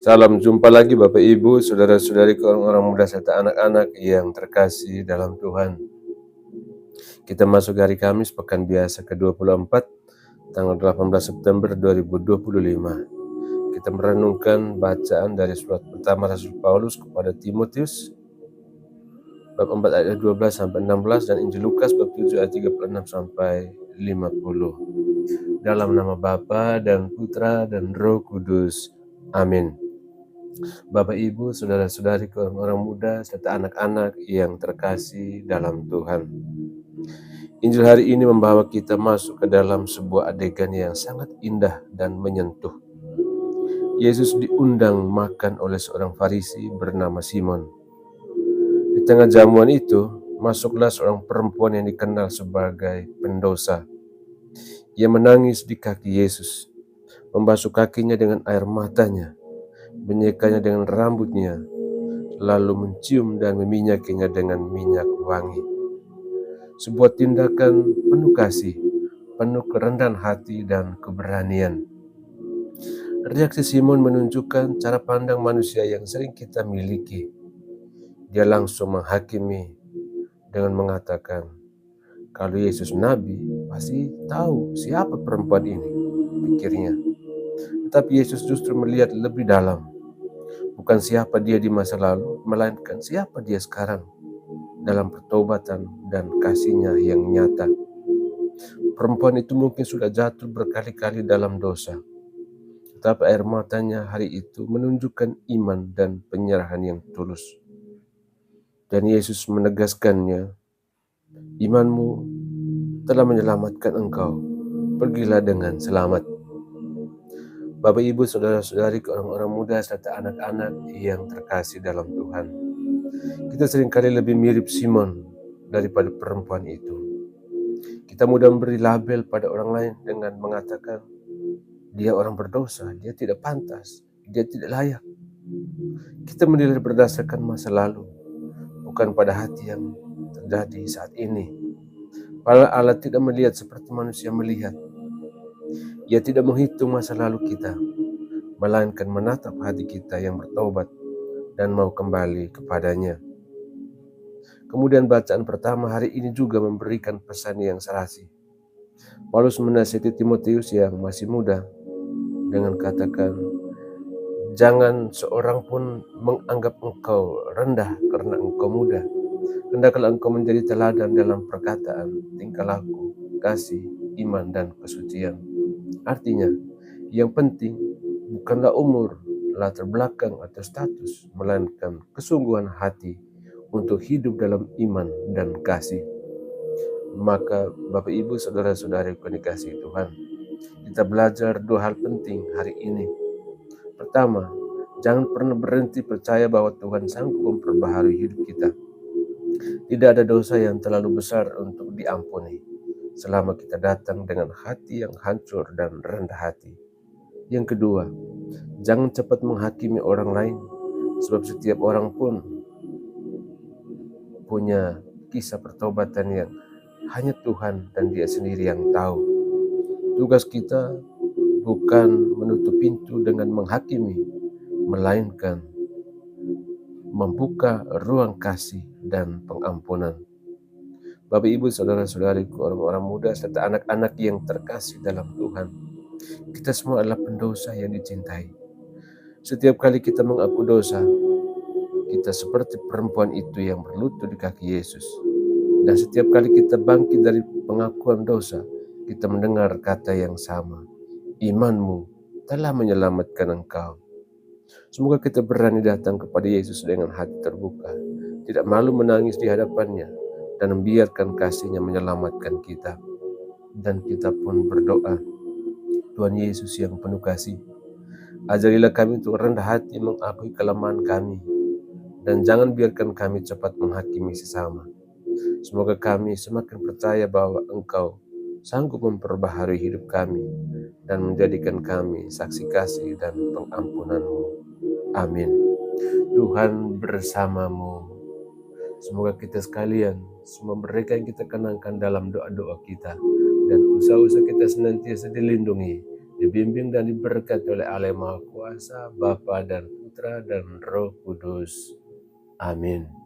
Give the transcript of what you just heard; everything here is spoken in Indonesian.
Salam jumpa lagi Bapak Ibu, saudara-saudariku, orang-orang muda serta anak-anak yang terkasih dalam Tuhan. Kita masuk hari Kamis pekan biasa ke-24 tanggal 18 September 2025. Kita merenungkan bacaan dari surat pertama Rasul Paulus kepada Timotius bab 4 ayat 12 sampai 16 dan Injil Lukas bab 7 ayat 36 sampai 50. Dalam nama Bapa dan Putra dan Roh Kudus. Amin. Bapak Ibu, saudara-saudari, orang muda, serta anak-anak yang terkasih dalam Tuhan. Injil hari ini membawa kita masuk ke dalam sebuah adegan yang sangat indah dan menyentuh. Yesus diundang makan oleh seorang Farisi bernama Simon. Di tengah jamuan itu, masuklah seorang perempuan yang dikenal sebagai pendosa. Ia menangis di kaki Yesus, membasuh kakinya dengan air matanya, menyekanya dengan rambutnya, lalu mencium dan meminyakinya dengan minyak wangi. Sebuah tindakan penuh kasih, penuh kerendahan hati dan keberanian. Reaksi Simon menunjukkan cara pandang manusia yang sering kita miliki. Dia langsung menghakimi dengan mengatakan, kalau Yesus Nabi, pasti tahu siapa perempuan ini, pikirnya. Tetapi Yesus justru melihat lebih dalam. Bukan siapa dia di masa lalu, melainkan siapa dia sekarang dalam pertobatan dan kasih-Nya yang nyata. Perempuan itu mungkin sudah jatuh berkali-kali dalam dosa, tetapi air matanya hari itu menunjukkan iman dan penyerahan yang tulus. Dan Yesus menegaskannya, imanmu telah menyelamatkan engkau, pergilah dengan selamat. Bapak Ibu, saudara-saudari, orang-orang muda serta anak-anak yang terkasih dalam Tuhan. Kita seringkali lebih mirip Simon daripada perempuan itu. Kita mudah memberi label pada orang lain dengan mengatakan, dia orang berdosa, dia tidak pantas, dia tidak layak. Kita menilai berdasarkan masa lalu, bukan pada hati yang terjadi saat ini. Padahal Allah tidak melihat seperti manusia melihat. Ia tidak menghitung masa lalu kita, melainkan menatap hati kita yang bertobat dan mau kembali kepadanya. Kemudian bacaan pertama hari ini juga memberikan pesan yang serasi. Paulus menasihati Timotius yang masih muda dengan katakan, jangan seorang pun menganggap engkau rendah karena engkau muda. Hendaklah engkau menjadi teladan dalam perkataan, tingkah laku, kasih, iman, dan kesucian. Artinya, yang penting bukanlah umur, latar belakang, atau status, melainkan kesungguhan hati untuk hidup dalam iman dan kasih. Maka Bapak Ibu, saudara-saudari yang dikasihi Tuhan, kita belajar dua hal penting hari ini. Pertama, jangan pernah berhenti percaya bahwa Tuhan sanggup memperbaharui hidup kita. Tidak ada dosa yang terlalu besar untuk diampuni selama kita datang dengan hati yang hancur dan rendah hati. Yang kedua, jangan cepat menghakimi orang lain, sebab setiap orang pun punya kisah pertobatan yang hanya Tuhan dan Dia sendiri yang tahu. Tugas kita bukan menutup pintu dengan menghakimi, melainkan membuka ruang kasih dan pengampunan. Bapak Ibu, saudara-saudariku, orang-orang muda serta anak-anak yang terkasih dalam Tuhan, kita semua adalah pendosa yang dicintai. Setiap kali kita mengaku dosa, kita seperti perempuan itu yang berlutut di kaki Yesus. Dan setiap kali kita bangkit dari pengakuan dosa, kita mendengar kata yang sama, imanmu telah menyelamatkan engkau. Semoga kita berani datang kepada Yesus dengan hati terbuka, tidak malu menangis di hadapannya, dan membiarkan kasih-Nya menyelamatkan kita. Dan kita pun berdoa, Tuhan Yesus yang penuh kasih, ajarilah kami untuk rendah hati mengakui kelemahan kami, dan jangan biarkan kami cepat menghakimi sesama. Semoga kami semakin percaya bahwa Engkau sanggup memperbaharui hidup kami dan menjadikan kami saksi kasih dan pengampunan-Mu. Amin. Tuhan bersamamu. Semoga kita sekalian, semua mereka yang kita kenangkan dalam doa-doa kita dan usaha-usaha kita senantiasa dilindungi, dibimbing dan diberkati oleh Allah yang Maha Kuasa, Bapa dan Putra dan Roh Kudus. Amin.